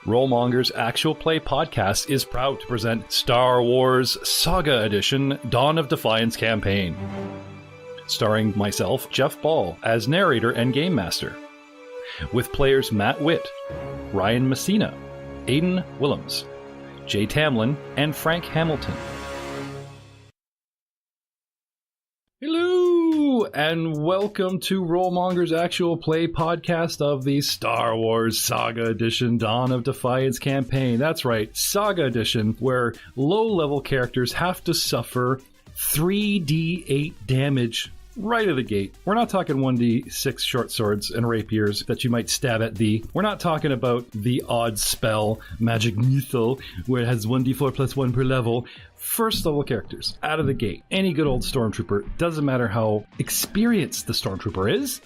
Rollmonger's Actual Play podcast is proud to present Star Wars Saga Edition Dawn of Defiance campaign. Starring myself, Jeff Ball, as narrator and game master. With players Matt Witt, Ryan Messina, Aidan Willems, Jay Tamlin, and Frank Hamilton. Hello, and welcome to Rollmonger's Actual Play podcast of the Star Wars Saga Edition Dawn of Defiance campaign. That's right, Saga Edition, where low-level characters have to suffer 3d8 damage right out of the gate. We're not talking 1d6 short swords and rapiers that you might stab at thee. We're not talking about the odd spell, Magic Lethal, where it has 1d4 plus 1 per level. First level characters, out of the gate. Any good old Stormtrooper, doesn't matter how experienced the Stormtrooper is,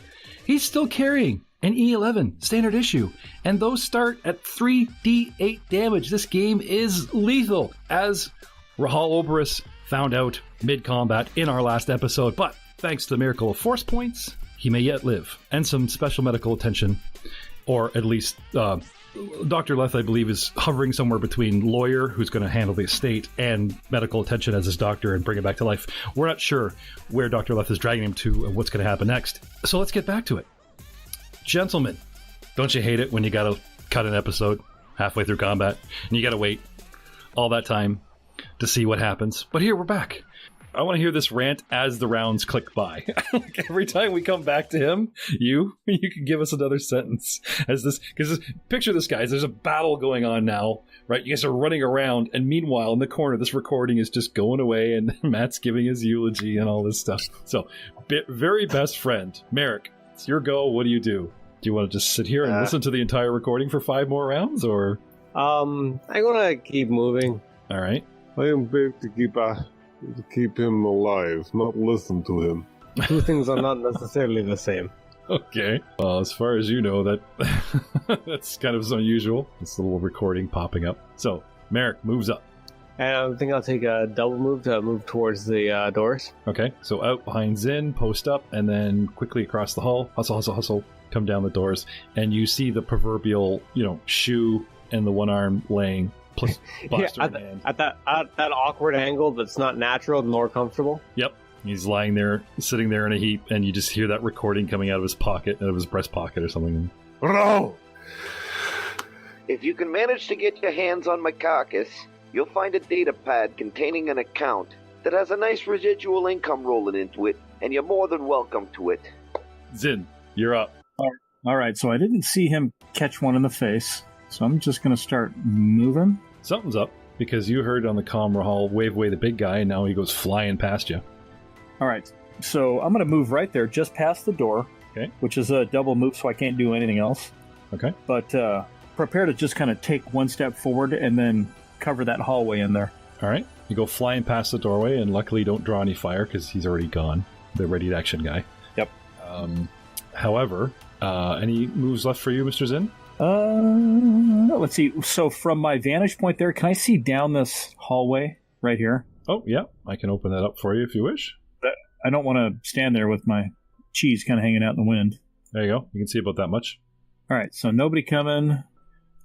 he's still carrying an E11 standard issue. And those start at 3d8 damage. This game is lethal, as Rahal Oberus found out mid-combat in our last episode. But thanks to the miracle of force points, he may yet live. And some special medical attention, or at least Dr. Leth, I believe, is hovering somewhere between lawyer, who's going to handle the estate, and medical attention as his doctor and bring him back to life. We're not sure where Dr. Leth is dragging him to and what's going to happen next. So let's get back to it. Gentlemen, don't you hate it when you got to cut an episode halfway through combat and you got to wait all that time to see what happens? But here, we're back. I want to hear this rant as the rounds click by. Every time we come back to him, you can give us another sentence as this, because picture this, guys. There's a battle going on now, right? You guys are running around, and meanwhile, in the corner, this recording is just going away, and Matt's giving his eulogy and all this stuff. So, very best friend, Merrick, it's your go. What do you do? Do you want to just sit here and listen to the entire recording for 5 more rounds, or? I'm gonna keep moving. All right. I am back to keep him alive, not listen to him. Two things are not necessarily the same. Okay. Well, as far as you know, that's kind of unusual. This little recording popping up. So, Merrick moves up. And I think I'll take a double move to move towards the doors. Okay. So out behind Zin, post up, and then quickly across the hall. Hustle, hustle, hustle. Come down the doors. And you see the proverbial, shoe and the one arm laying. Plus at that awkward angle that's not natural nor comfortable. Yep. He's lying there, sitting there in a heap, and you just hear that recording coming out of his pocket, out of his breast pocket or something. No! If you can manage to get your hands on my carcass, you'll find a data pad containing an account that has a nice residual income rolling into it, and you're more than welcome to it. Zin, you're up. All right, so I didn't see him catch one in the face. So I'm just going to start moving. Something's up, because you heard on the comm Rahal wave away the big guy, and now he goes flying past you. All right, so I'm going to move right there, just past the door, okay, which is a double move, so I can't do anything else. Okay. But prepare to just kind of take one step forward and then cover that hallway in there. All right. You go flying past the doorway, and luckily don't draw any fire, because he's already gone. The ready-to-action guy. Yep. However, any moves left for you, Mr. Zin? Let's see. So from my vantage point there, can I see down this hallway right here? Oh, yeah. I can open that up for you if you wish. I don't want to stand there with my cheese kind of hanging out in the wind. There you go. You can see about that much. All right. So nobody coming.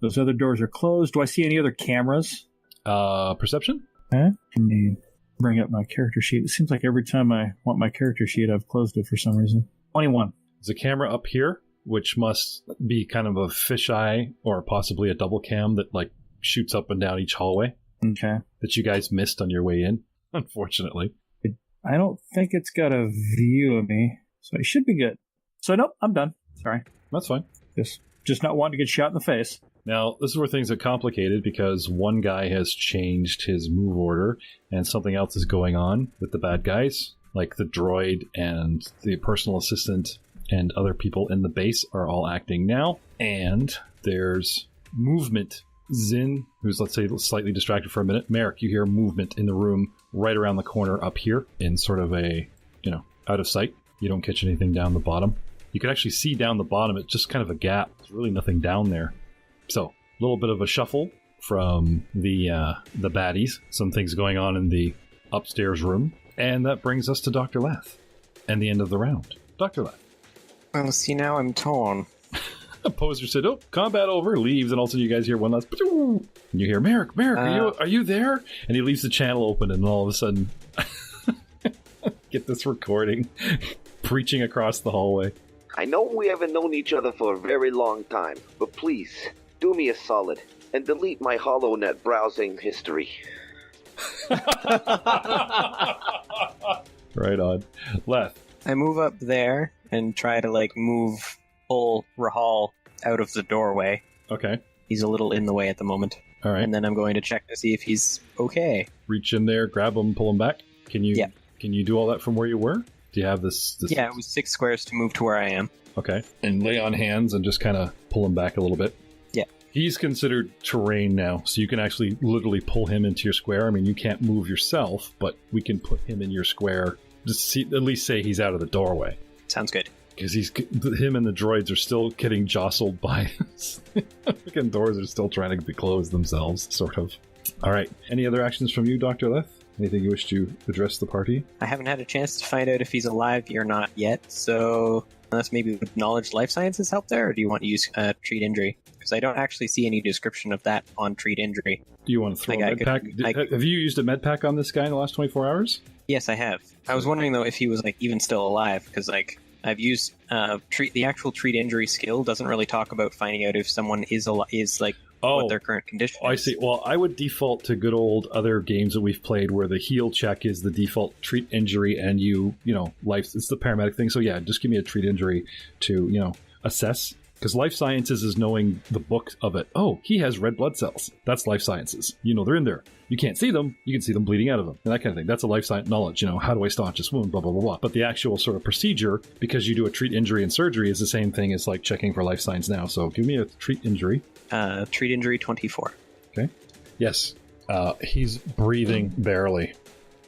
Those other doors are closed. Do I see any other cameras? Perception? Let me bring up my character sheet. It seems like every time I want my character sheet, I've closed it for some reason. 21. There's a camera up here, which must be kind of a fisheye or possibly a double cam that shoots up and down each hallway. Okay. That you guys missed on your way in, unfortunately. I don't think it's got a view of me, so it should be good. So nope, I'm done. Sorry. That's fine. Just not wanting to get shot in the face. Now, this is where things are complicated, because one guy has changed his move order and something else is going on with the bad guys, like the droid and the personal assistant and other people in the base are all acting now. And there's movement. Zin, who's, let's say, slightly distracted for a minute. Merrick, you hear movement in the room right around the corner up here in sort of a, out of sight. You don't catch anything down the bottom. You can actually see down the bottom. It's just kind of a gap. There's really nothing down there. So, a little bit of a shuffle from the baddies. Some things going on in the upstairs room. And that brings us to Dr. Leth and the end of the round. Dr. Leth. Well, see, now I'm torn. Poser said, "Oh, combat over," leaves, and all of a sudden you guys hear one last, and you hear, Merrick, are you there? And he leaves the channel open, and all of a sudden, get this recording, preaching across the hallway. I know we haven't known each other for a very long time, but please, do me a solid, and delete my HoloNet browsing history. Right on. Leth. I move up there and try to, pull Rahal out of the doorway. Okay. He's a little in the way at the moment. All right. And then I'm going to check to see if he's okay. Reach in there, grab him, pull him back. Can you? Yeah. Can you do all that from where you were? Do you have this? Yeah, it was 6 squares to move to where I am. Okay. And lay on hands and just kind of pull him back a little bit. Yeah. He's considered terrain now, so you can actually literally pull him into your square. I mean, you can't move yourself, but we can put him in your square. Just at least say he's out of the doorway. Sounds good. Because him and the droids are still getting jostled by freaking doors are still trying to be closed themselves, sort of. All right. Any other actions from you, Dr. Leth? Anything you wish to address the party? I haven't had a chance to find out if he's alive or not yet, so unless maybe would knowledge life sciences help there, or do you want to use treat injury? Because I don't actually see any description of that on treat injury. Do you want to throw a med pack? Have you used a med pack on this guy in the last 24 hours? Yes, I have. I was wondering, though, if he was even still alive, because I've used the actual treat injury skill doesn't really talk about finding out if someone is what their current condition is. I see. Well, I would default to good old other games that we've played where the heal check is the default treat injury and life, it's the paramedic thing. So yeah, just give me a treat injury to, assess. Because life sciences is knowing the book of it. Oh, he has red blood cells. That's life sciences. They're in there. You can't see them. You can see them bleeding out of them. And that kind of thing. That's a life science knowledge. How do I staunch this wound? Blah, blah, blah, blah. But the actual sort of procedure, because you do a treat injury and surgery, is the same thing as checking for life science now. So give me a treat injury. Treat injury 24. Okay. Yes. He's breathing barely.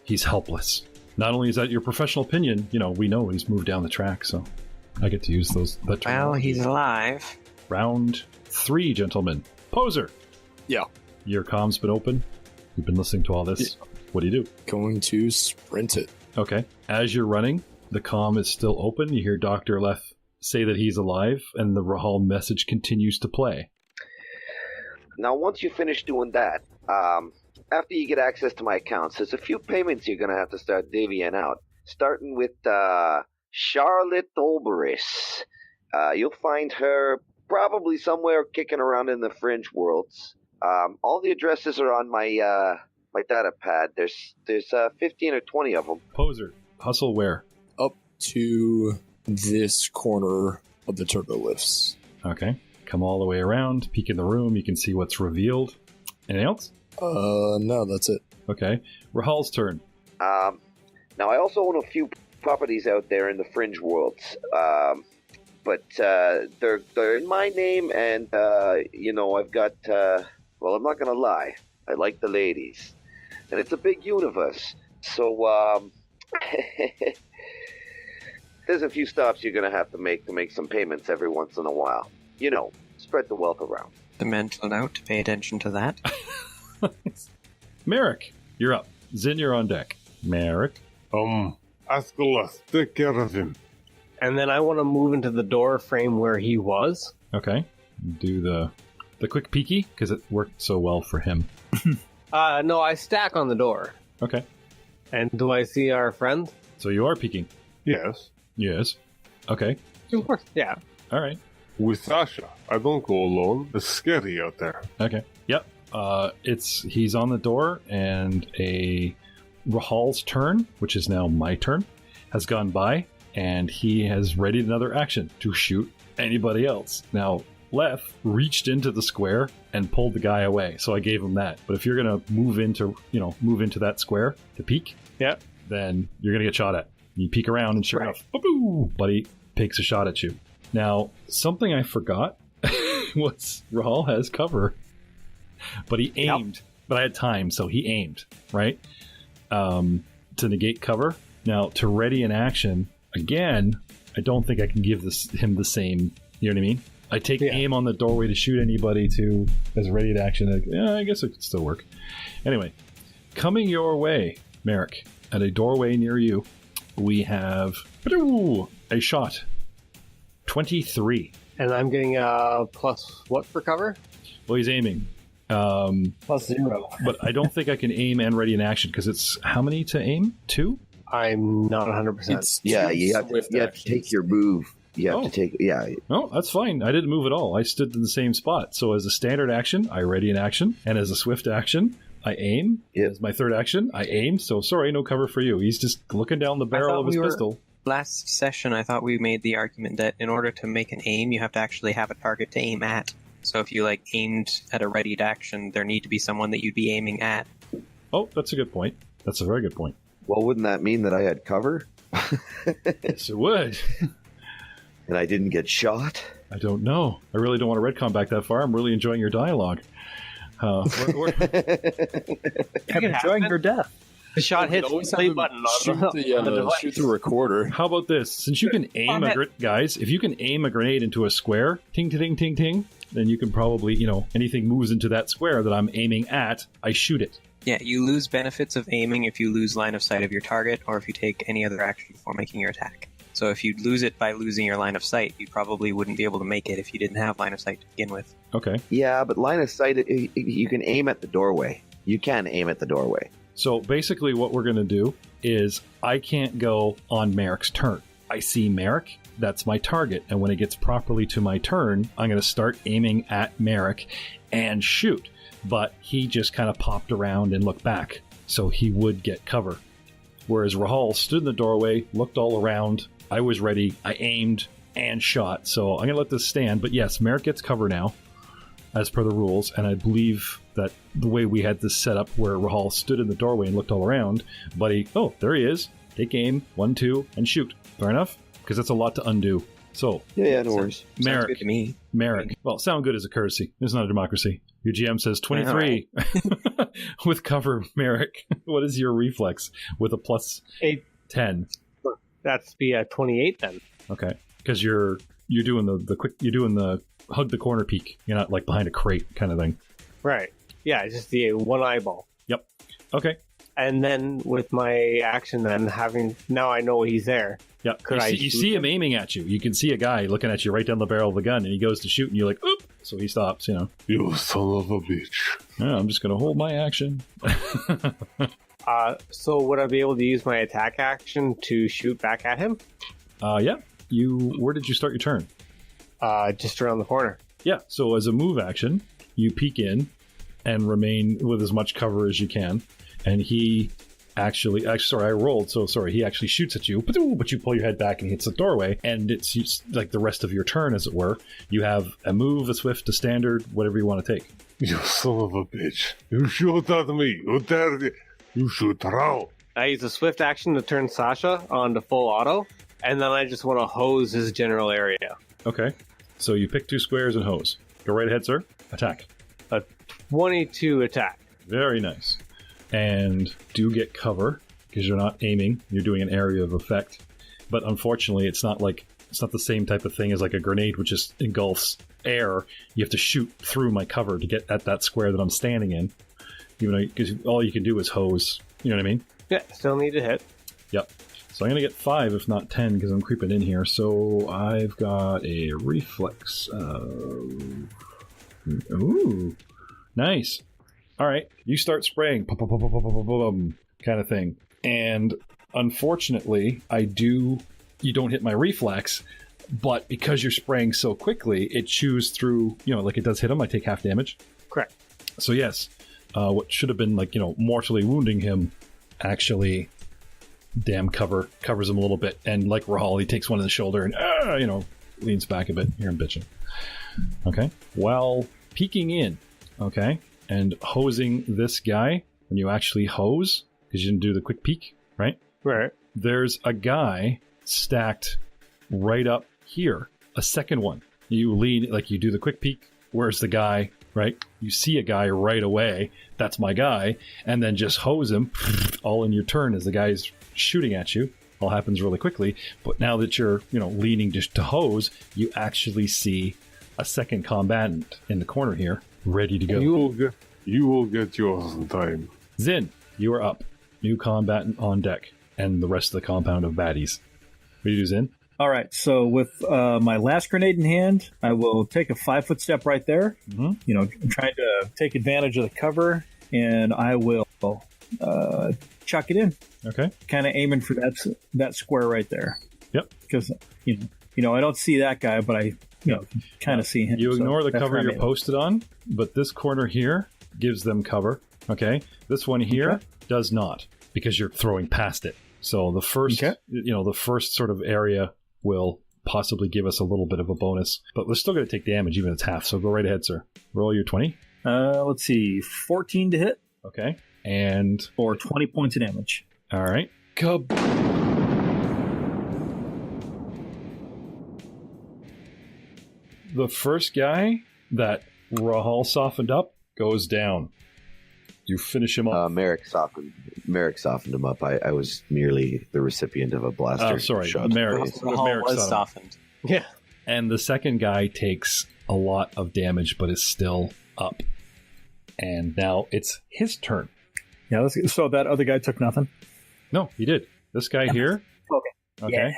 He's helpless. Not only is that your professional opinion, we know he's moved down the track, so I get to use that term. Well, he's alive. Round 3, gentlemen. Poser. Yeah. Your comm's been open. You've been listening to all this. Yeah. What do you do? Going to sprint it. Okay. As you're running, the comm is still open. You hear Dr. Leth say that he's alive, and the Rahal message continues to play. Now, once you finish doing that, after you get access to my accounts, there's a few payments you're going to have to start divvying out, starting with Charlotte Olberis. You'll find her probably somewhere kicking around in the fringe worlds. All the addresses are on my my data pad. There's 15 or 20 of them. Poser, hustle where? Up to this corner of the turbo lifts. Okay. Come all the way around, peek in the room, you can see what's revealed. Anything else? No, that's it. Okay. Rahal's turn. Now, I also own a few properties out there in the fringe worlds. But they're in my name, and, I've got, I'm not going to lie. I like the ladies. And it's a big universe. So, there's a few stops you're going to have to make some payments every once in a while. Spread the wealth around. The mental note to pay attention to that. Merrick, you're up. Zin, you're on deck. Merrick. Asculus, take care of him. And then I want to move into the door frame where he was. Okay. Do the quick peeky, because it worked so well for him. No, I stack on the door. Okay. And do I see our friend? So you are peeking? Yes. Yes. Okay. Of course, yeah. All right. With Sasha. I don't go alone. It's scary out there. Okay. Yep. He's on the door, and a Rahal's turn, which is now my turn, has gone by, and he has readied another action to shoot anybody else. Now, Leth reached into the square and pulled the guy away, so I gave him that. But if you're gonna move into that square to peek, yeah, then you're gonna get shot at. You peek around, and sure enough, boop, buddy takes a shot at you. Now, something I forgot was Rahal has cover, but he aimed. Yep. But I had time, so he aimed, right? To negate cover. Now, to ready an action, again, I don't think I can give him the same, you know what I mean? I take aim on the doorway to shoot anybody to as ready to action. I guess it could still work. Anyway, coming your way, Merrick, at a doorway near you, we have a shot. 23. And I'm getting plus what for cover? Well, he's aiming. +0. But I don't think I can aim and ready in action because it's how many to aim? 2? I'm not 100%. Yeah, you have to take your move. You have to take, Oh, that's fine. I didn't move at all. I stood in the same spot. So as a standard action, I ready in action. And as a swift action, I aim. As my third action, I aim. So sorry, no cover for you. He's just looking down the barrel of his pistol. Last session, I thought we made the argument that in order to make an aim, you have to actually have a target to aim at. So if you aimed at a readied action, there need to be someone that you'd be aiming at. Oh, that's a good point. That's a very good point. Well, wouldn't that mean that I had cover? Yes, it would. And I didn't get shot? I don't know. I really don't want to retcon back that far. I'm really enjoying your dialogue. I'm enjoying your death. The shot hits the play button on the device. Shoot the recorder. How about this? Since you can aim guys, if you can aim a grenade into a square, ting, ting, ting, ting, then you can probably, anything moves into that square that I'm aiming at, I shoot it. Yeah, you lose benefits of aiming if you lose line of sight of your target or if you take any other action before making your attack. So if you'd lose it by losing your line of sight, you probably wouldn't be able to make it if you didn't have line of sight to begin with. Okay. Yeah, but line of sight, you can aim at the doorway. You can aim at the doorway. So basically what we're going to do is I can't go on Merrick's turn. I see Merrick, that's my target, and when it gets properly to my turn, I'm going to start aiming at Merrick and shoot. But he just kind of popped around and looked back, so he would get cover. Whereas Rahal stood in the doorway, looked all around, I was ready, I aimed and shot. So I'm going to let this stand, but yes, Merrick gets cover now, as per the rules, and I believe that the way we had this set up where Rahal stood in the doorway and looked all around, there he is, take aim, 1, 2, and shoot. Fair enough? Because that's a lot to undo. So, no worries. Sounds good to me. Merrick. Well, sound good is a courtesy. It's not a democracy. Your GM says 23 with cover, Merrick. What is your reflex with a plus 10? That's be a 28 then. Okay, because you're doing the hug the corner peek. You're not behind a crate kind of thing. Right. Yeah, just the one eyeball. Yep. Okay. And then with my action, now I know he's there. Yeah. You see him aiming at you. You can see a guy looking at you right down the barrel of the gun, and he goes to shoot, and you're like, oop! So he stops. You son of a bitch. Yeah, I'm just gonna hold my action. So would I be able to use my attack action to shoot back at him? Yeah. Where did you start your turn? Just around the corner. Yeah. So as a move action, you peek in and remain with as much cover as you can. And he actually, I rolled, so sorry, he actually shoots at you, but you pull your head back and he hits the doorway, and it's like the rest of your turn, as it were. You have a move, a swift, a standard, whatever you want to take. You son of a bitch. You shoot at me. You shoot around. I use a swift action to turn Sasha on to full auto, and then I just want to hose his general area. Okay. So you pick 2 squares and hose. Go right ahead, sir. Attack. A 22 attack. Very nice. And do get cover, because you're not aiming. You're doing an area of effect. But unfortunately, it's not the same type of thing as a grenade, which just engulfs air. You have to shoot through my cover to get at that square that I'm standing in. Even though, because all you can do is hose. You know what I mean? Yeah, still need to hit. Yep. So I'm going to get 5, if not 10, because I'm creeping in here. So I've got a reflex. Ooh. Nice. All right. You start spraying. Kind of thing. And unfortunately, you don't hit my reflex, but because you're spraying so quickly, it chews through, it does hit him. I take half damage. Correct. So yes, what should have been mortally wounding him actually covers him a little bit, and like Rahal, he takes one in the shoulder and leans back a bit. Here I'm bitching. Okay, while peeking in, okay, and hosing this guy. When you actually hose, because you didn't do the quick peek, right? There's a guy stacked right up here, a second one. You lean, you do the quick peek. Where's the guy? Right? You see a guy right away. That's my guy. And then just hose him all in your turn as the guy's shooting at you. All happens really quickly. But now that you're, leaning just to hose, you actually see a second combatant in the corner here, ready to go. You will get yours in time. Zin, you are up. New combatant on deck. And the rest of the compound of baddies. What do you do, Zin? All right, so with my last grenade in hand, I will take a 5-foot step right there. Mhm. You know, trying to take advantage of the cover, and I will chuck it in. Okay. Kind of aiming for that square right there. Yep. Because you know, I don't see that guy, but I kind of see him. You so ignore the that's cover where I'm you're aiming. posted on, but this corner here gives them cover. Okay. This one here Okay. does not, because you're throwing past it. So the first, Okay. the first sort of area will possibly give us a little bit of a bonus, but we're still going to take damage, even if it's half. So go right ahead, sir. Roll your 20. Let's see, 14 to hit Okay. And or 20 points of damage. all right. The first guy that Rahal softened up goes down. You finish him off. Merrick softened him up. I was merely the recipient of a blaster Sorry, shot. Merrick. Rahal Merrick was softened. softened. Yeah. And the second guy takes a lot of damage, but is still up. And now it's his turn. Yeah, so that other guy took nothing? No, he did. This guy here, Okay. okay,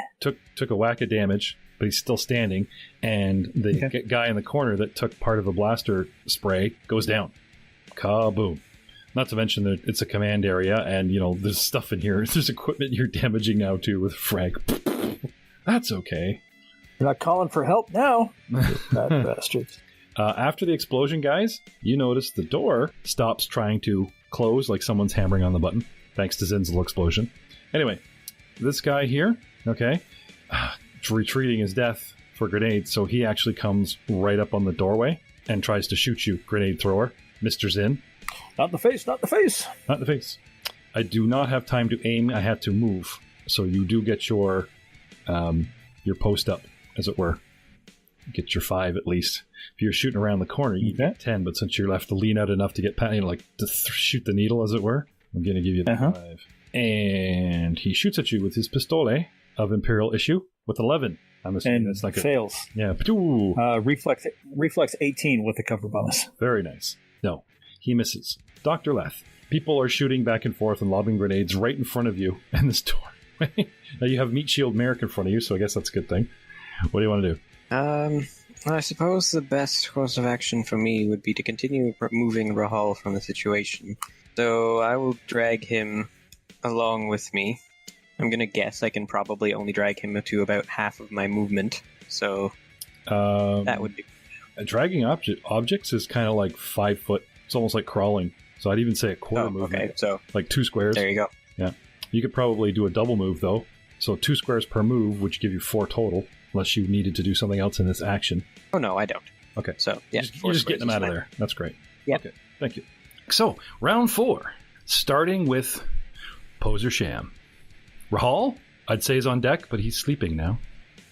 took a whack of damage, but he's still standing. And the guy in the corner that took part of the blaster spray goes down. Kaboom. Not to mention that it's a command area, and, there's stuff in here. There's equipment you're damaging now, too, with frag. That's okay. You're not calling for help now, bad bastards. After the explosion, guys, you notice the door stops trying to close like someone's hammering on the button, thanks to Zin's little explosion. Anyway, this guy here, okay, retreating his death for grenades, so he actually comes right up on the doorway and tries to shoot you, grenade thrower. Mr. Zin. Not in the face, not in the face. Not in the face. I do not have time to aim, I have to move. So you do get your post up, as it were. Get your 5 at least. If you're shooting around the corner, you get 10, but since you're left to lean out enough to get to shoot the needle, as it were, I'm going to give you the 5. And he shoots at you with his pistole of Imperial issue with 11. I'm assuming And that's like fails. Yeah. Reflex 18 with the cover bonus. Very nice. No, he misses. Dr. Leth, people are shooting back and forth and lobbing grenades right in front of you and this door. Now you have Meat Shield Merrick in front of you, so I guess that's a good thing. What do you want to do? I suppose the best course of action for me would be to continue moving Rahal from the situation. So I will drag him along with me. I'm going to guess I can probably only drag him to about half of my movement. So that would be... Dragging objects is kind of like 5 foot. It's almost like crawling. So I'd even say a quarter movement. Okay, so... Like 2 squares. There you go. Yeah. You could probably do a double move, though. So 2 squares per move, which give you 4 total, unless you needed to do something else in this action. Oh, no, I don't. Okay. So, yeah. You're just getting them out of there. That's great. Yeah. Okay. Thank you. So, round 4. Starting with Poser Sham. Rahal, I'd say, is on deck, but he's sleeping now.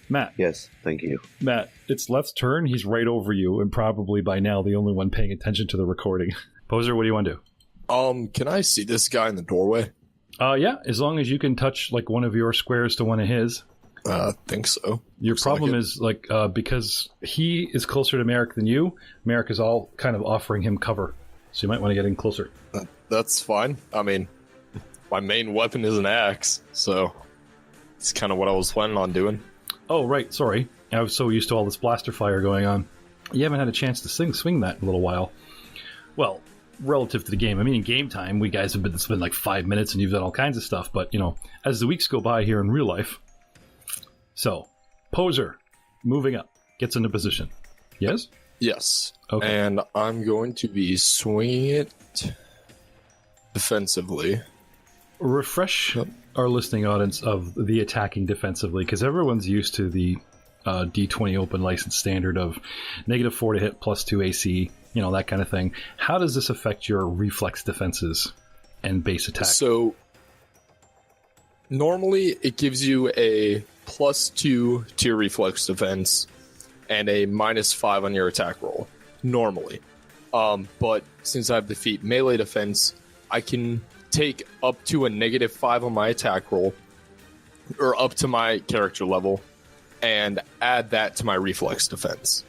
Matt. Yes, thank you. Matt, it's Leth's turn. He's right over you, and probably by now the only one paying attention to the recording. Poser, what do you want to do? Can I see this guy in the doorway? Yeah, as long as you can touch like one of your squares to one of his. Think so. Your Looks problem like it. is because he is closer to Merrick than you. Merrick is all kind of offering him cover, so you might want to get in closer. That's fine. I mean, my main weapon is an axe, so it's kind of what I was planning on doing. Oh, right. Sorry. I was so used to all this blaster fire going on. You haven't had a chance to swing that in a little while. Well, relative to the game. I mean, in game time, we guys have it's been like 5 minutes and you've done all kinds of stuff. But, as the weeks go by here in real life. So, Poser, moving up, gets into position. Yes? Yes. Okay. And I'm going to be swinging it defensively. Refresh our listening audience of the attacking defensively, because everyone's used to the D20 open license standard of -4 to hit, +2 AC, that kind of thing. How does this affect your reflex defenses and base attack? So, normally it gives you a +2 to your reflex defense and a -5 on your attack roll. Normally. But since I have defeat melee defense, I can take up to a -5 on my attack roll, or up to my character level, and add that to my reflex defense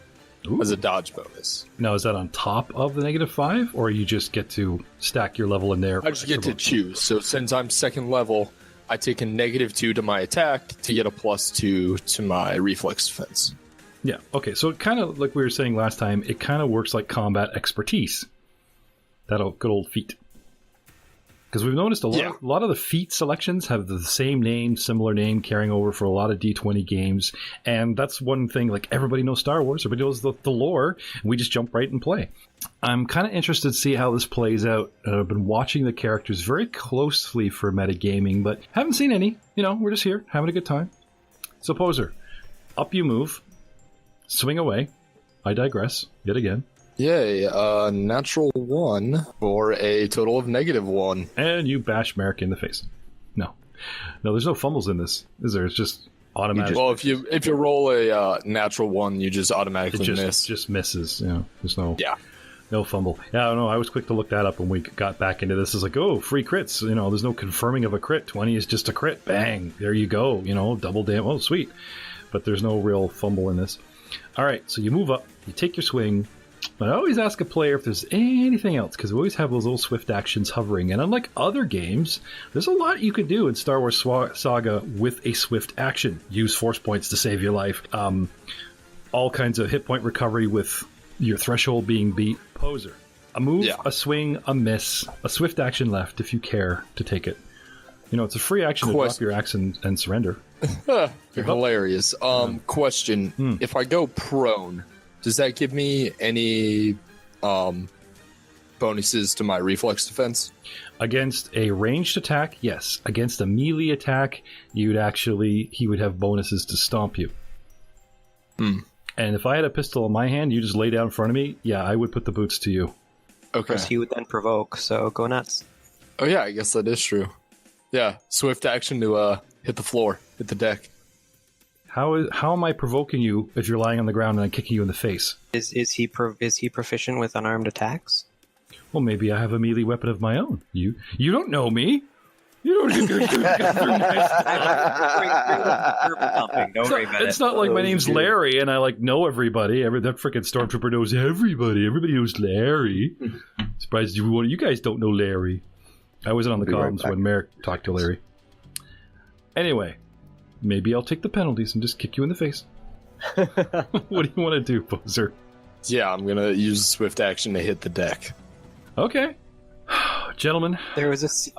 as a dodge bonus. Now, is that on top of the -5, or you just get to stack your level in there? I just get to choose. So since I'm second level, I take a -2 to my attack to get a +2 to my reflex defense. Yeah, okay, so it kind of, like we were saying last time, it kind of works like combat expertise. That good old feat. Because we've noticed a lot of the feat selections have the same name, similar name, carrying over for a lot of D20 games. And that's one thing, like, everybody knows Star Wars, everybody knows the lore, and we just jump right and play. I'm kind of interested to see how this plays out. I've been watching the characters very closely for metagaming, but haven't seen any. You know, we're just here, having a good time. So, Poser, up you move. Swing away. I digress, yet again. Yay, natural 1 for a total of -1. And you bash Merrick in the face. No, there's no fumbles in this, is there? It's just automatic. Well, if you roll a natural 1, you just automatically miss. Just misses. You know, there's no no fumble. Yeah, I don't know. I was quick to look that up when we got back into this. It's like, oh, free crits. You know, there's no confirming of a crit. 20 is just a crit. Bang, there you go. You know, double damage. Oh, sweet. But there's no real fumble in this. All right, so you move up. You take your swing. But I always ask a player if there's anything else, because we always have those little swift actions hovering. And unlike other games, there's a lot you can do in Star Wars Saga with a swift action. Use force points to save your life. All kinds of hit point recovery with your threshold being beat. Poser. A move, a swing, a miss, a swift action left if you care to take it. You know, it's a free action to drop your axe and surrender. You're hilarious. Question. If I go prone, does that give me any bonuses to my reflex defense? Against a ranged attack, yes. Against a melee attack, he would have bonuses to stomp you. And if I had a pistol in my hand, you just lay down in front of me, yeah, I would put the boots to you. Okay. He would then provoke, so go nuts. Oh yeah, I guess that is true. Yeah, swift action to hit the floor, hit the deck. How am I provoking you if you're lying on the ground and I'm kicking you in the face? Is he proficient with unarmed attacks? Well, maybe I have a melee weapon of my own. You don't know me. You don't. It's not like my name's Larry and I know everybody. That freaking stormtrooper knows everybody. Everybody knows Larry. Surprised you guys don't know Larry. I wasn't on the comms when Merrick talked to Larry. Anyway. Maybe I'll take the penalties and just kick you in the face. What do you want to do, Poser? Yeah, I'm going to use swift action to hit the deck. Okay. Gentlemen. There was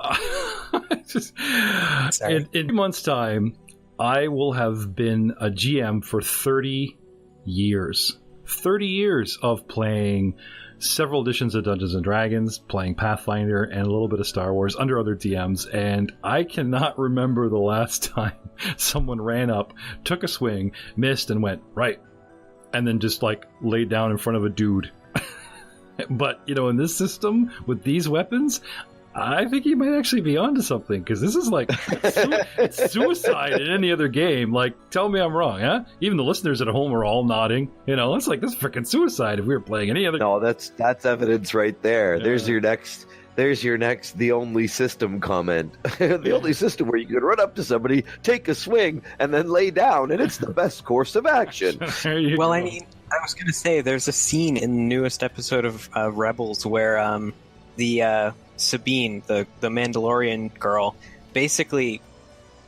in 2 months' time, I will have been a GM for 30 years. 30 years of playing several editions of Dungeons & Dragons, playing Pathfinder, and a little bit of Star Wars under other DMs, and I cannot remember the last time someone ran up, took a swing, missed, and went, right, and then just, laid down in front of a dude. But, in this system, with these weapons, I think you might actually be onto something, because this is it's suicide in any other game. Tell me I'm wrong, huh? Even the listeners at home are all nodding. It's like, this is freaking suicide if we were playing any other. No, that's evidence right there. Yeah. There's your next the only system comment. The only system where you can run up to somebody, take a swing, and then lay down, and it's the best course of action. Well, I mean, I was going to say, there's a scene in the newest episode of Rebels where the Sabine, the Mandalorian girl, basically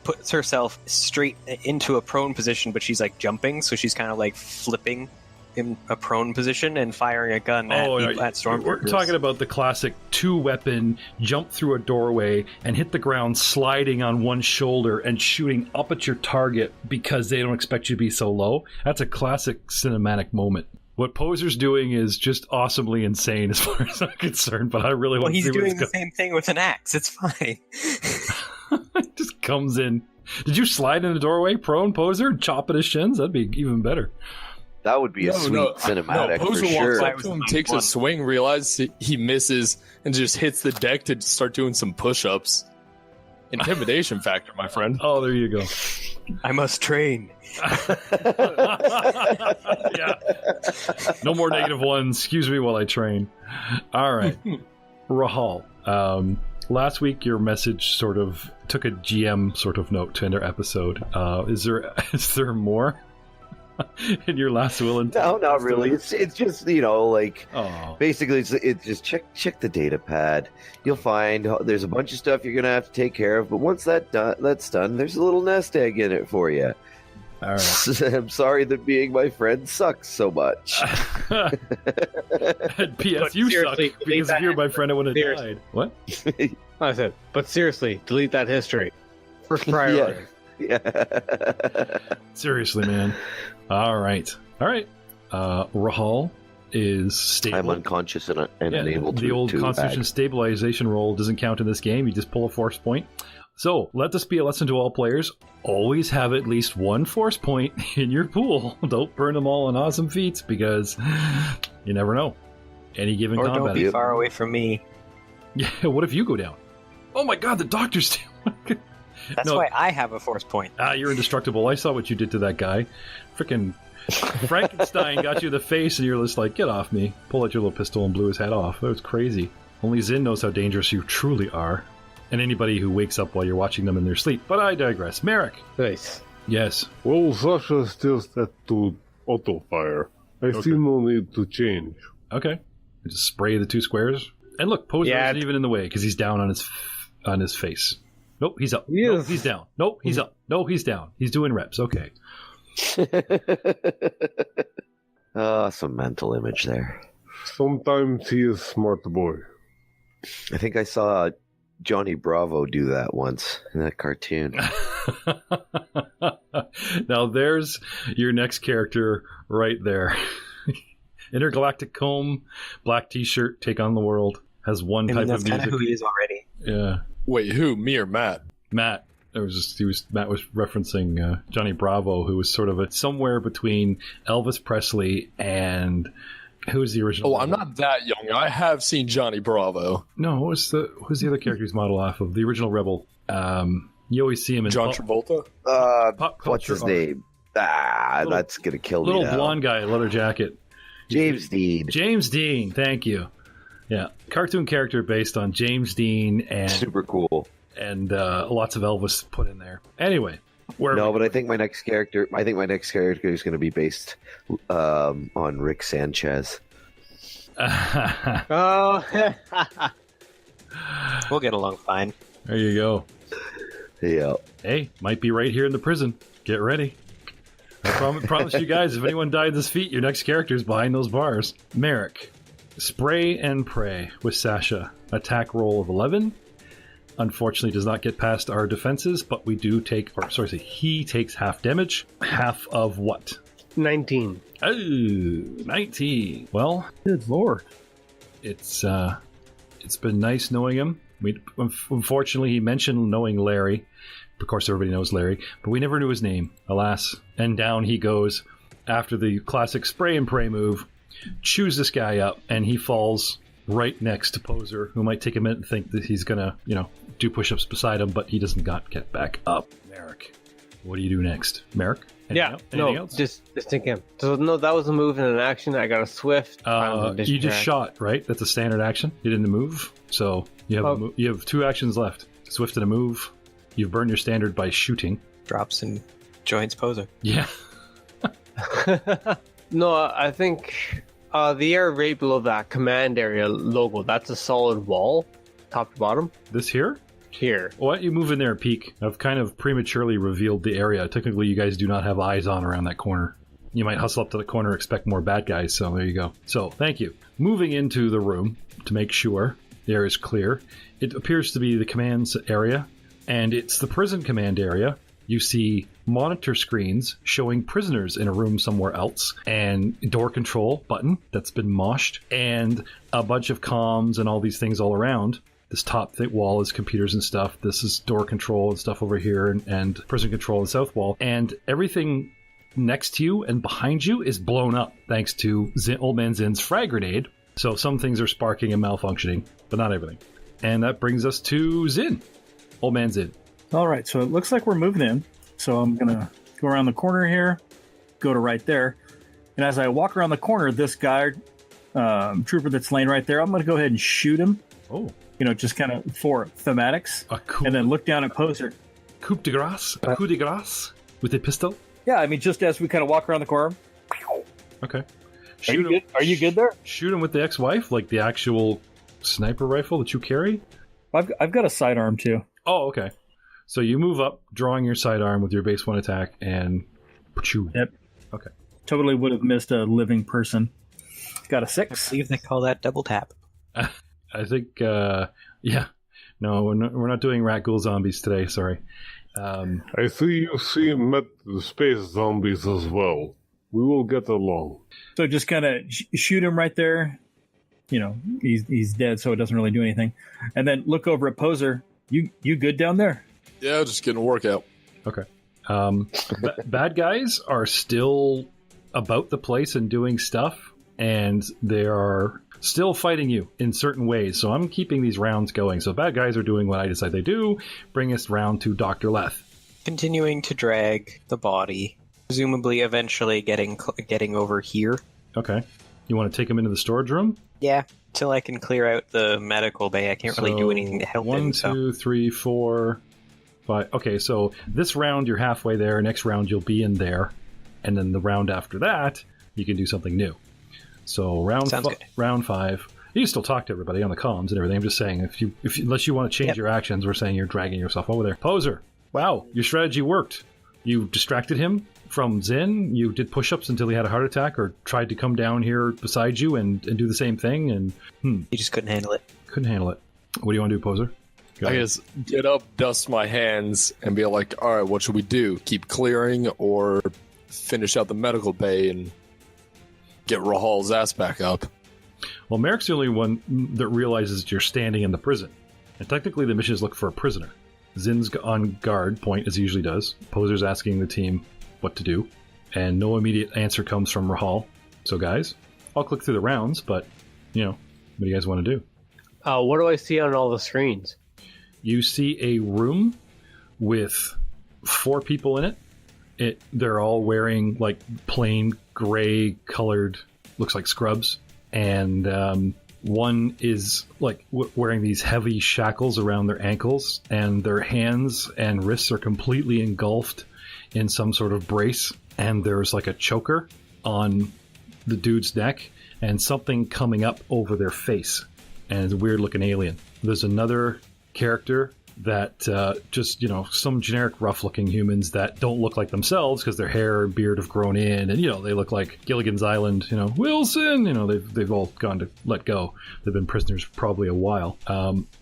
puts herself straight into a prone position, but she's jumping, so she's kind of flipping in a prone position and firing a gun at stormtroopers. We're talking about the classic 2-weapon jump through a doorway and hit the ground sliding on one shoulder and shooting up at your target because they don't expect you to be so low. That's a classic cinematic moment. What Poser's doing is just awesomely insane as far as I'm concerned, but I really want to see he's doing the same thing with an axe. It's fine. It just comes in. Did you slide in the doorway, prone, Poser, and chop at his shins? That'd be even better. That would be a sweet cinematic Poser for sure. Walks up to him, takes a swing, realizes he misses, and just hits the deck to start doing some push-ups. Intimidation factor, my friend. Oh, there you go. I must train. Yeah. No more -1. Excuse me while I train. All right. Rahal, last week your message sort of took a GM sort of note to end our episode. Is there more? In your last will and No, not really. It's just like Oh. basically it's just check the data pad. You'll find there's a bunch of stuff you're gonna have to take care of, but once that's done, there's a little nest egg in it for you. All right. I'm sorry that being my friend sucks so much. And P.S. You suck seriously, because if you're my friend, I would have died. What? I said, but seriously, delete that history. First priority. Yeah. Seriously, man. All right. Rahal is stable. I'm unconscious and unable to. The old to Constitution act. stabilization roll doesn't count in this game. You just pull a force point. So let this be a lesson to all players. Always have at least one force point in your pool. Don't burn them all on awesome feats because you never know. Any given Or combat. don't be far away from me. Yeah, what if you go down? Oh my god, the doctor's down. That's why I have a force point. You're indestructible. I saw what you did to that guy. Frickin' Frankenstein got you in the face and you're just like, get off me. Pull out your little pistol and blew his head off. That was crazy. Only Zin knows how dangerous you truly are. And anybody who wakes up while you're watching them in their sleep. But I digress. Merrick. Nice. Yes. Well, Sasha still set to auto fire. I see no need to change. Okay. Just spray the 2 squares. And look, Poser isn't even in the way because he's down on his face. Nope, he's up. Yes. Nope, he's down. Nope, he's up. No, he's down. He's doing reps. Okay. Some mental image there. Sometimes he is smart boy. I think I saw Johnny Bravo do that once in that cartoon. Now there's your next character right there. Intergalactic comb, black t-shirt, take on the world. Has one type of that's kind music. of who he is already. Yeah. Wait, who? Me or Matt? Matt. Matt was referencing Johnny Bravo, who was sort of somewhere between Elvis Presley and who's the original? Oh, I'm not that young. I have seen Johnny Bravo. No, who's the other character he's modeled off of? The original Rebel. You always see him in John Travolta. pop culture. What's his name? That's gonna kill me Little now. blonde guy, leather jacket. James Dean. James Dean. Thank you. Yeah, cartoon character based on James Dean and Super cool. and lots of Elvis put in there. Anyway, but I think my next character is going to be based on Rick Sanchez. Oh, We'll get along fine. There you go. Yeah. Hey, might be right here in the prison. Get ready. I promise you guys, if anyone died this feat, your next character is behind those bars. Merrick, spray and pray with Sasha. Attack roll of 11. Unfortunately, does not get past our defenses, but we do take, he takes half damage. Half of what? 19. Oh, 19. Well, Good lord. it's been nice knowing him. Unfortunately, he mentioned knowing Larry. Of course, everybody knows Larry, but we never knew his name, alas. And down he goes after the classic spray and pray move, chews this guy up, and he falls right next to Poser, who might take a minute and think that he's gonna, do push-ups beside him, but he doesn't get back up. Merrick, what do you do next? Merrick? Anything else? Just think him. So no, that was a move and an action. I got a swift. You just shot, right? That's a standard action. You didn't move, so you have you have 2 actions left: swift and a move. You've burned your standard by shooting. Drops and joins Poser. Yeah. No, I think the area right below that command area logo, that's a solid wall, top to bottom. This here? Here. Why don't you move in there and peek? I've kind of prematurely revealed the area. Technically, you guys do not have eyes on around that corner. You might hustle up to the corner, expect more bad guys, so there you go. So, thank you. Moving into the room to make sure the area is clear. It appears to be the commands area, and it's the prison command area. You see monitor screens showing prisoners in a room somewhere else, and door control button that's been moshed, and a bunch of comms and all these things all around. This top wall is computers and stuff. This is door control and stuff over here, and prison control on the south wall. And everything next to you and behind you is blown up thanks to Old Man Zin's frag grenade. So some things are sparking and malfunctioning, but not everything. And that brings us to Zin. Old Man Zin. All right, so it looks like we're moving in. So I'm going to go around the corner here, go to right there. And as I walk around the corner, this guy, trooper that's laying right there, I'm going to go ahead and shoot him. Oh. Just kind of for thematics. A coup, and then look down at Poser. coup de grace with a pistol. Yeah, I mean, just as we kind of walk around the corner. Okay. Are you good there? Shoot him with the ex-wife, like the actual sniper rifle that you carry? I've got a sidearm too. Oh, okay. So you move up, drawing your sidearm with your base 1 attack, and... Yep. Okay. Totally would have missed a living person. Got a 6. I believe they call that double tap. I think, yeah. No, we're not doing rat ghoul zombies today, sorry. I see you met the space zombies as well. We will get along. So just kind of shoot him right there. You know, he's dead, so it doesn't really do anything. And then look over at Poser. You good down there? Yeah, just getting a workout. Okay. Bad guys are still about the place and doing stuff, and they are still fighting you in certain ways. So I'm keeping these rounds going. So bad guys are doing what I decide they do. Bring us round to Dr. Leth. Continuing to drag the body, presumably eventually getting over here. Okay. You want to take him into the storage room? Yeah, till I can clear out the medical bay. I can't really do anything to help him. 1, 2, 3, 4, 5. Okay, so this round you're halfway there. Next round you'll be in there. And then the round after that, you can do something new. So round 5. You can still talk to everybody on the comms and everything. I'm just saying, if unless you want to change your actions, we're saying you're dragging yourself over there. Poser, wow, your strategy worked. You distracted him from Zin. You did push-ups until he had a heart attack, or tried to come down here beside you and do the same thing. And he just couldn't handle it. Couldn't handle it. What do you want to do, Poser? I guess get up, dust my hands, and be like, all right, what should we do? Keep clearing or finish out the medical bay and get Rahal's ass back up? Well, Merrick's the only one that realizes that you're standing in the prison. And technically the mission is look for a prisoner. Zin's on guard point, as he usually does. Poser's asking the team what to do. And no immediate answer comes from Rahal. So guys, I'll click through the rounds, but, what do you guys want to do? What do I see on all the screens? You see a room with 4 people in it. They're all wearing like plain gray colored, looks like scrubs, and one is like wearing these heavy shackles around their ankles, and their hands and wrists are completely engulfed in some sort of brace, and there's like a choker on the dude's neck and something coming up over their face, and it's a weird looking alien. There's another character that just, some generic rough-looking humans that don't look like themselves because their hair and beard have grown in, and, they look like Gilligan's Island, Wilson, they've all gone to let go. They've been prisoners for probably a while.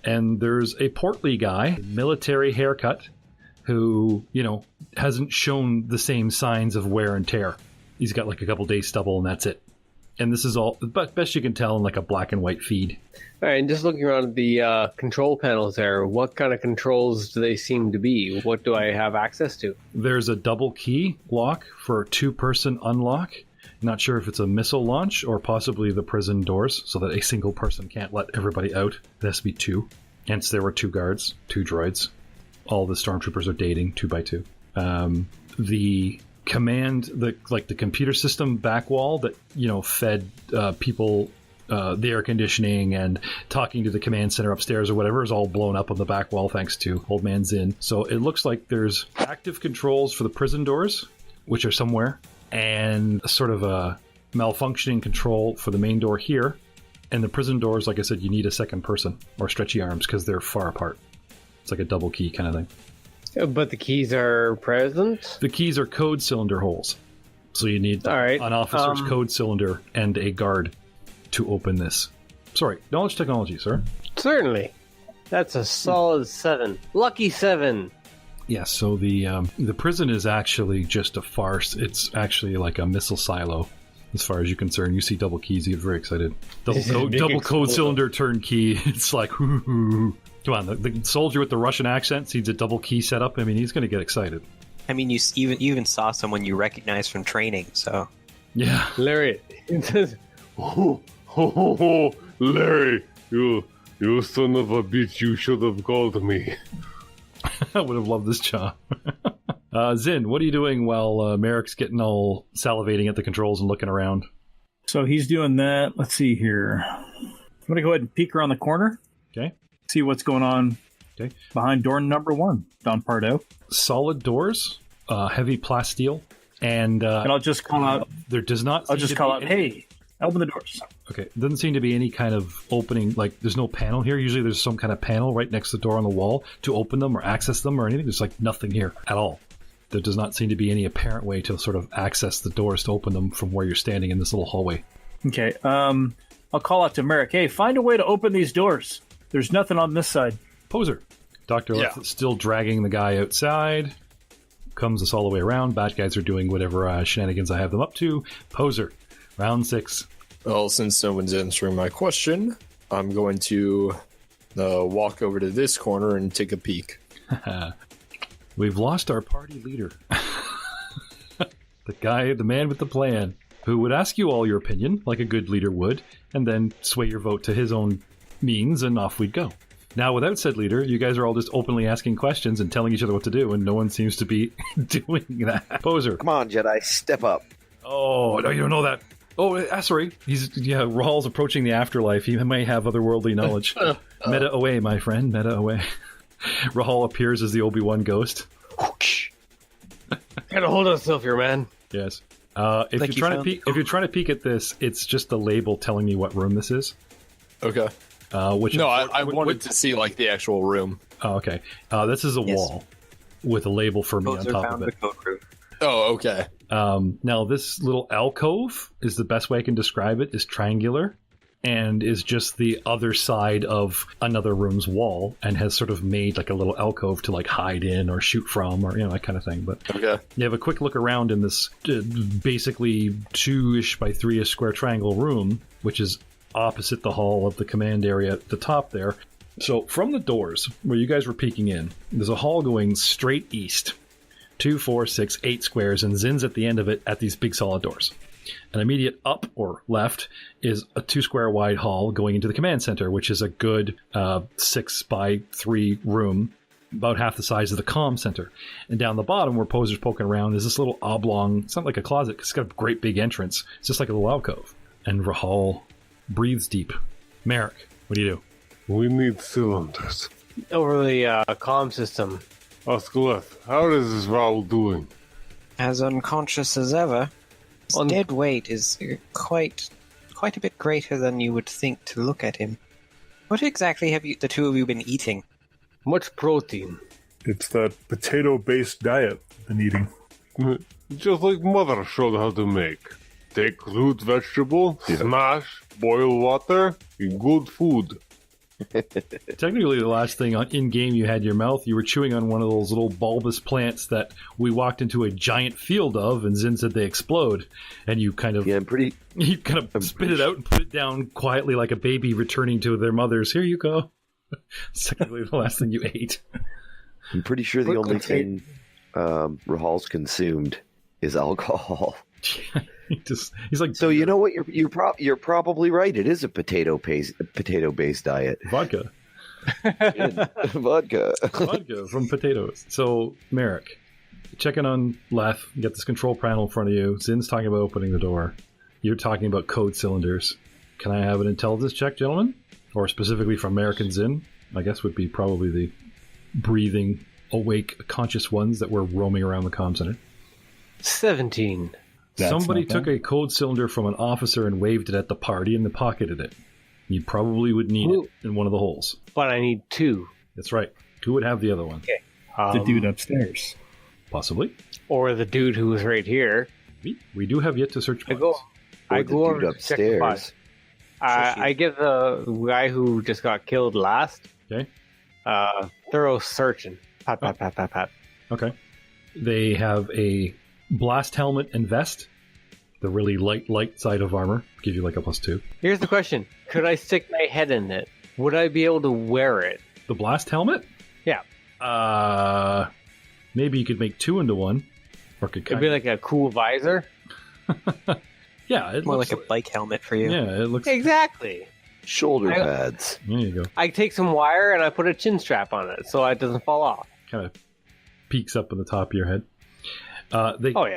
And there's a portly guy, military haircut, who, hasn't shown the same signs of wear and tear. He's got like a couple days stubble, and that's it. And this is all, but best you can tell, in like a black and white feed. All right, and just looking around the control panels there, what kind of controls do they seem to be? What do I have access to? There's a double key lock for a 2-person unlock. Not sure if it's a missile launch or possibly the prison doors, so that a single person can't let everybody out. It has to be 2. Hence, there were 2 guards, 2 droids. All the stormtroopers are dating 2 by 2. The command, the computer system back wall that fed people the air conditioning and talking to the command center upstairs or whatever is all blown up on the back wall thanks to Old Man Zin. So it looks like there's active controls for the prison doors, which are somewhere, and sort of a malfunctioning control for the main door here. And the prison doors, like I said, you need a second person or stretchy arms because they're far apart. It's like a double key kind of thing. But the keys are present? The keys are code cylinder holes. So you need an officer's code cylinder and a guard to open this. Sorry, knowledge technology, sir. Certainly. That's a solid 7. Lucky 7. Yeah, so the prison is actually just a farce. It's actually like a missile silo, as far as you're concerned. You see double keys, you get very excited. Double code cylinder turnkey. It's like, hoo. Come on, the soldier with the Russian accent sees a double key setup. I mean, he's going to get excited. I mean, you even saw someone you recognized from training, so... Yeah. Larry, it says... Larry, you son of a bitch, you should have called me. I would have loved this job. Zin, what are you doing while Merrick's getting all salivating at the controls and looking around? So he's doing that. Let's see here. I'm going to go ahead and peek around the corner. Okay. See what's going on behind door number 1, Don Pardo. Solid doors, heavy plasteel, And I'll just call out. there does not. I'll seem just to call be out. any- Hey, open the doors. Okay, doesn't seem to be any kind of opening. Like, there's no panel here. Usually, there's some kind of panel right next to the door on the wall to open them or access them or anything. There's like nothing here at all. There does not seem to be any apparent way to sort of access the doors to open them from where you're standing in this little hallway. Okay. I'll call out to Merrick. Hey, find a way to open these doors. There's nothing on this side. Poser. Dr. Leth is still dragging the guy outside. Comes us all the way around. Bad guys are doing whatever shenanigans I have them up to. Poser. Round 6. Well, since no one's answering my question, I'm going to walk over to this corner and take a peek. We've lost our party leader. The man with the plan, who would ask you all your opinion, like a good leader would, and then sway your vote to his own means, and off we'd go. Now, without said leader, you guys are all just openly asking questions and telling each other what to do, and no one seems to be doing that. Poser. Come on, Jedi, step up. Oh, no, you don't know that. Oh, sorry. Rahal's approaching the afterlife. He may have otherworldly knowledge. Meta away, my friend. Meta away. Rahal appears as the Obi-Wan ghost. Gotta hold yourself here, man. Yes. If you're trying to peek at this, it's just the label telling me what room this is. Okay. I wanted to see like the actual room. Oh, okay. This is a wall with a label for me on top of it. Oh, okay. Now, this little alcove is the best way I can describe it, is triangular and is just the other side of another room's wall and has sort of made like a little alcove to like hide in or shoot from or, that kind of thing. But okay. You have a quick look around in this basically 2-ish by 3-ish square triangle room, which is opposite the hall of the command area at the top there. So from the doors where you guys were peeking in, there's a hall going straight east. 2, 4, 6, 8 squares, and Zin's at the end of it at these big solid doors. An immediate up or left is a 2-square wide hall going into the command center, which is a good 6 by 3 room, about half the size of the comm center. And down the bottom, where Poser's poking around, is this little oblong, it's not like a closet, it's got a great big entrance. It's just like a little alcove. And Rahal breathes deep. Merrick, what do you do? We need cylinders. Over the comm system. Askaleth, how is this Raul doing? As unconscious as ever. His dead weight is quite a bit greater than you would think to look at him. What exactly have the two of you been eating? Much protein. It's that potato-based diet I've been eating. Just like Mother showed how to make. Take root vegetable, smash, boil water, good food. Technically, the last thing in-game you had in your mouth, you were chewing on one of those little bulbous plants that we walked into a giant field of, and Zin said they explode. And you kind of you kind of spit it out and put it down quietly like a baby returning to their mother's. Here you go. It's technically the last thing you ate. I'm pretty sure the only thing Rahal's consumed is alcohol. He's like, so you know what? You're probably right. It is a potato-based diet. Vodka. Vodka from potatoes. So Merrick, checking on Leth. You got this control panel in front of you. Zin's talking about opening the door. You're talking about code cylinders. Can I have an intelligence check, gentlemen? Or specifically from Merrick and Zin? I guess would be probably the breathing, awake, conscious ones that were roaming around the comm center. 17. Somebody took a code cylinder from an officer and waved it at the party and they pocketed it. You probably would need it in one of the holes. But I need 2. That's right. Who would have the other one? Okay. The dude upstairs. Possibly. Or the dude who was right here. We do have yet to search points. I go over to check the pot. I give the guy who just got killed last. Okay. Thorough searching. Pat, pat, pat, pat, pat. Okay. They have a blast helmet and vest. The really light side of armor. Give you like a +2. Here's the question. Could I stick my head in it? Would I be able to wear it? The blast helmet? Yeah. Maybe you could make 2 into 1. Or It'd be like a cool visor. Yeah, it more looks like a bike helmet for you. Yeah, it looks exactly. Shoulder pads. There you go. I take some wire and I put a chin strap on it so it doesn't fall off. Kind of peeks up in the top of your head.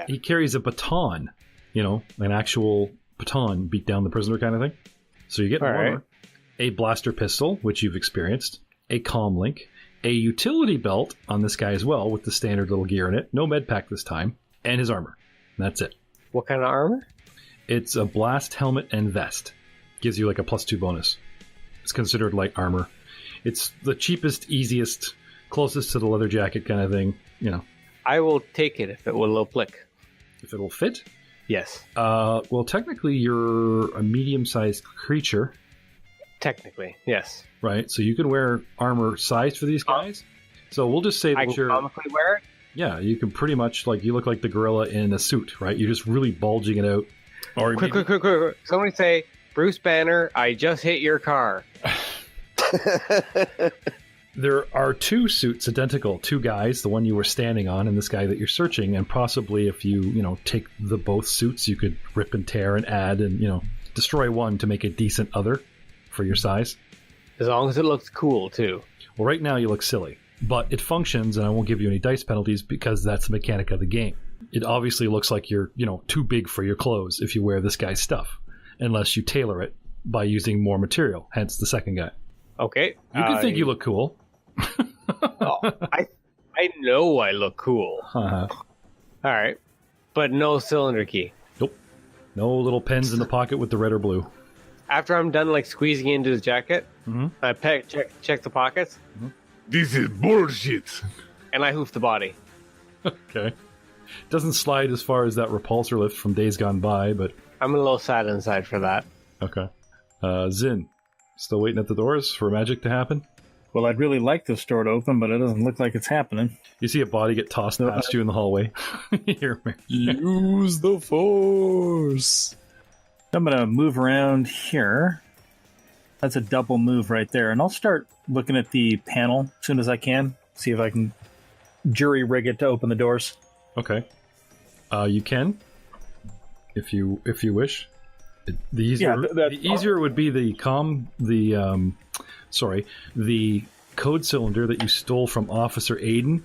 He carries a baton, an actual baton beat down the prisoner kind of thing. So you get armor, a blaster pistol, which you've experienced, a comm link, a utility belt on this guy as well with the standard little gear in it, no med pack this time, and his armor. That's it. What kind of armor? It's a blast helmet and vest. Gives you like a +2 bonus. It's considered light armor. It's the cheapest, easiest, closest to the leather jacket kind of thing. You know, I will take it if it will flick. if it'll fit. Yes. Well, technically, you're a medium-sized creature, Technically, yes. right? So you can wear armor sized for these guys. So we'll just say I that can you're. comically wear it. Yeah, you can pretty much you look like the gorilla in a suit, right? You're just really bulging it out. Or Quick. maybe- Somebody say, Bruce Banner, I just hit your car. There are 2 suits identical, 2 guys, the one you were standing on and this guy that you're searching, and possibly if you take the both suits, you could rip and tear and add and, destroy one to make a decent other for your size. As long as it looks cool, too. Well, right now you look silly, but it functions and I won't give you any dice penalties because that's the mechanic of the game. It obviously looks like you're, too big for your clothes if you wear this guy's stuff, unless you tailor it by using more material, hence the second guy. Okay. You can think you look cool. I know I look cool. Uh-huh. All right. But no cylinder key. Nope. No little pens in the pocket with the red or blue. After I'm done squeezing into his jacket, I check the pockets, This is bullshit. and I hoof the body. Okay. Doesn't slide as far as that repulsor lift from days gone by, but I'm a little sad inside for that. okay. Zin, still waiting at the doors for magic to happen? Well, I'd really like this door to open, but it doesn't look like it's happening. You see a body get tossed past you in the hallway. Here, Use the force. I'm going to move around here. That's a double move right there. And I'll start looking at the panel as soon as I can. See if I can jury rig it to open the doors. Okay. You can, if you wish. The easier, Yeah, the easier would be the code cylinder that you stole from Officer Aiden.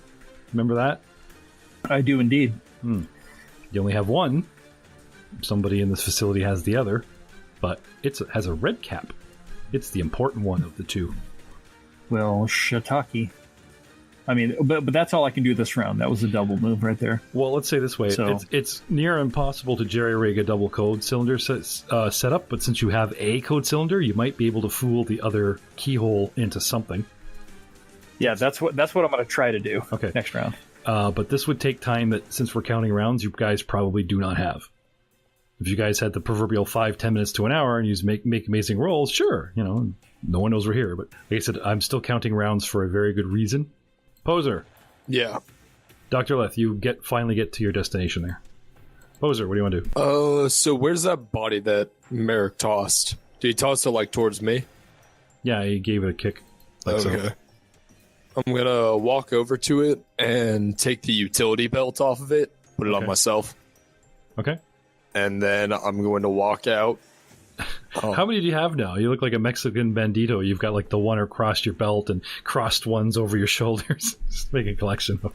Remember that? I do indeed. You only have one. Somebody in this facility has the other, but it has a red cap. It's the important one of the 2. Well, shiitake. I mean, but that's all I can do this round. That was a double move right there. Well, let's say this way. So- It's near impossible to jerry-rig a double code cylinder setup, but since you have a code cylinder, you might be able to fool the other keyhole into something. Yeah, that's what I'm going to try to do. Okay. Next round. But this would take time that, since we're counting rounds, you guys probably do not have. If you guys had the proverbial 5-10 minutes to an hour and you make amazing rolls, sure, no one knows we're here. But like I said, I'm still counting rounds for a very good reason. Poser. Yeah. Dr. Leth, you finally get to your destination there. Poser, what do you want to do? So where's that body that Merrick tossed? Did he toss it towards me? Yeah, he gave it a kick. Okay. I'm gonna walk over to it and take the utility belt off of it, put it on myself, Okay. and then I'm going to walk out. How many do you have now? You look like a Mexican bandito. You've got the one across your belt and crossed ones over your shoulders. Just make a collection of.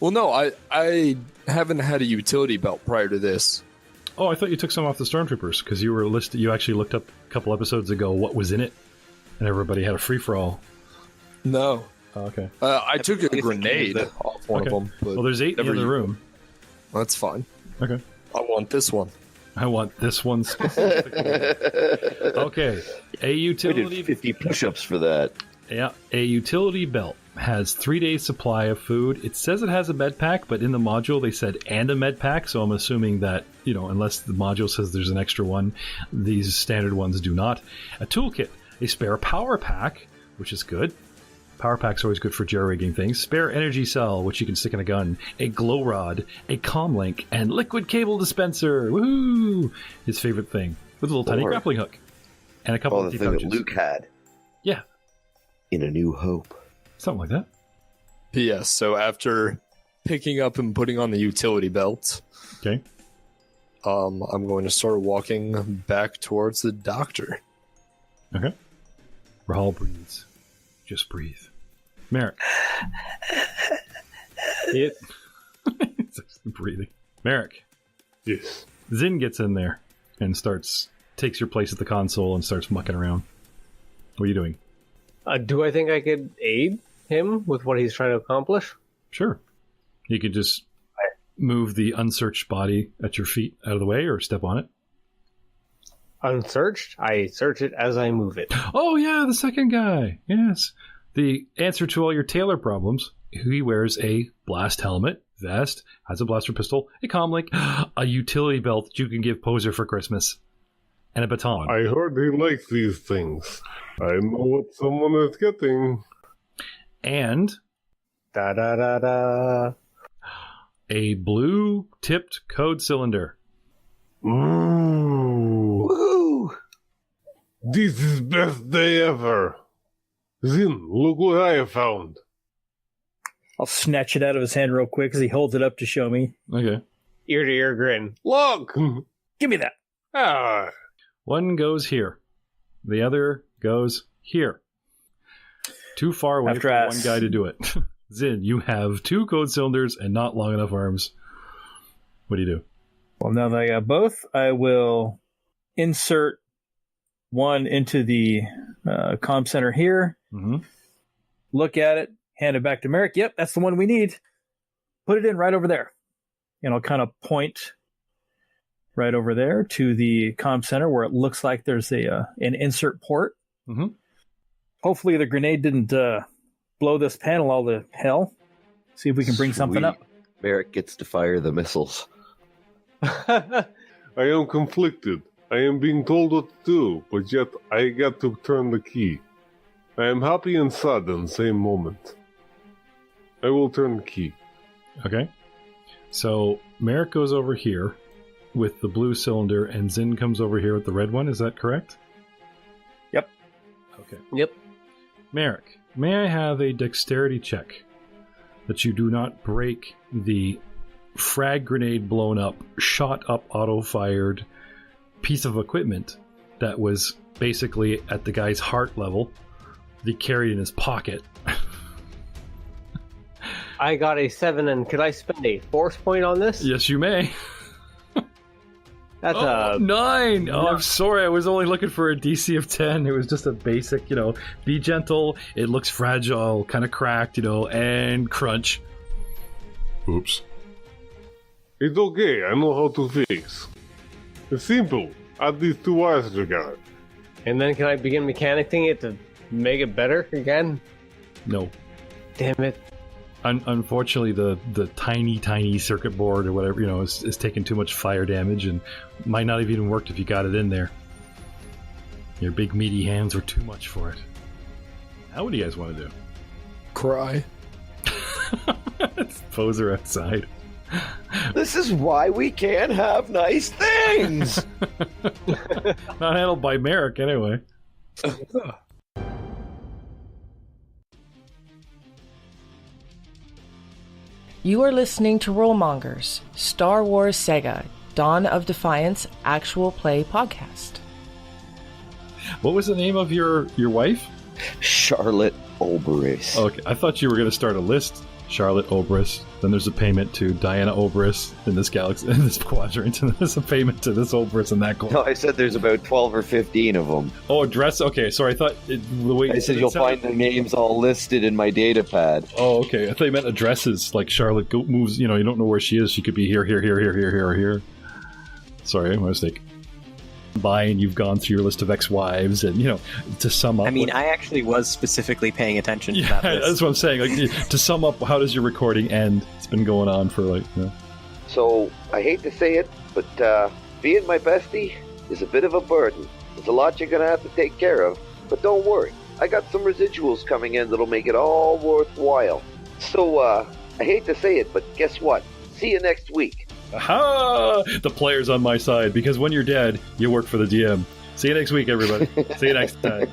Well, no, I haven't had a utility belt prior to this. Oh, I thought you took some off the stormtroopers because you were listed. You actually looked up a couple episodes ago what was in it, and everybody had a free for all. No. Oh, okay. I took a grenade off one of them. But Well, there's 8 in the room. That's fine. Okay. I want this one. I want this one specifically. Okay. A We utility. did 50 push-ups for that. Yeah, a utility belt has 3 days supply of food. It says it has a med pack, but in the module they said and a med pack, so I'm assuming that, unless the module says there's an extra one, these standard ones do not. A toolkit, a spare power pack, which is good. Power pack's always good for jerry-rigging things. Spare energy cell, which you can stick in a gun. A glow rod, a comm link, and liquid cable dispenser. Woohoo! His favorite thing. With a little tiny Lord. grappling hook. And a couple Oh, of the tea thing that pouches. Luke had Yeah, in A New Hope. something like that. P.S. So after picking up and putting on the utility belt, Okay. I'm going to start walking back towards the doctor. Okay. Rahal breathes. Just breathe. Merrick. Yes. It's just breathing. Merrick. Yes. Zin gets in there and takes your place at the console and starts mucking around. What are you doing? Do I think I could aid him with what he's trying to accomplish? Sure. You could just move the unsearched body at your feet out of the way or step on it. Unsearched? I search it as I move it. Oh, yeah, the second guy. Yes. The answer to all your tailor problems. He wears a blast helmet, vest, has a blaster pistol, a comlink, a utility belt that you can give Poser for Christmas, and a baton. I heard he likes these things. I know what someone is getting. And Da-da-da-da. a blue-tipped code cylinder. Ooh. Woohoo! This is best day ever. Zin, look what I have found. I'll snatch it out of his hand real quick as he holds it up to show me. Okay. Ear to ear grin. Look! Give me that. Ah, One goes here. The other goes here. Too far away After for us. one guy to do it. Zin, you have 2 code cylinders and not long enough arms. What do you do? Well, now that I got both, I will insert one into the comm center here. Mm-hmm. Look at it. Hand it back to Merrick. Yep, that's the one we need. Put it in right over there. And I'll kind of point right over there to the comm center where it looks like there's an insert port. Mm-hmm. Hopefully the grenade didn't blow this panel all to hell. See if we can bring something Sweet. up. Merrick gets to fire the missiles. I am conflicted. I am being told what to do, but yet I got to turn the key. I am happy and sad in the same moment. I will turn the key. Okay. So Merrick goes over here with the blue cylinder, and Zin comes over here with the red one. Is that correct? Yep. Okay. Yep. Merrick, may I have a dexterity check that you do not break the frag grenade blown up, shot up, auto-fired piece of equipment that was basically at the guy's heart level that he carried in his pocket. I got a 7, and could I spend a force point on this? Yes, you may. That's Oh, a 9! Oh, I'm sorry. I was only looking for a DC of 10. It was just a basic, be gentle. It looks fragile, kind of cracked, and crunch. Oops. It's okay, I know how to fix. It's simple. Add these 2 wires together. And then can I begin mechanicking it to make it better again? No. Damn it. Unfortunately, the tiny circuit board or whatever, is taking too much fire damage and might not have even worked if you got it in there. Your big meaty hands were too much for it. Now what do you guys want to do? Cry. Poser outside. This is why we can't have nice things! Not handled by Merrick, anyway. You are listening to Rollmongers, Star Wars Saga, Dawn of Defiance actual play podcast. What was the name of your wife? Charlotte Oberys. Okay, I thought you were going to start a list. Charlotte Oberys. Then there's a payment to Diana Oberys in this galaxy, in this quadrant, and there's a payment to this Oberys in that quadrant. No, I said there's about 12 or 15 of them. Oh, address. Okay, sorry. I thought the way I said you'll find their names all listed in my data pad. Oh, okay. I thought you meant addresses. Like Charlotte moves. You don't know where she is. She could be here, or here. Sorry, my mistake. By and you've gone through your list of ex-wives, and to sum up. I mean, I actually was specifically paying attention to that list. That's what I'm saying. Like, to sum up, how does your recording end? It's been going on for So, I hate to say it, but being my bestie is a bit of a burden. There's a lot you're going to have to take care of, but don't worry. I got some residuals coming in that'll make it all worthwhile. So, I hate to say it, but guess what? See you next week. Aha! The player's on my side, because when you're dead, you work for the DM. See you next week, everybody. See you next time.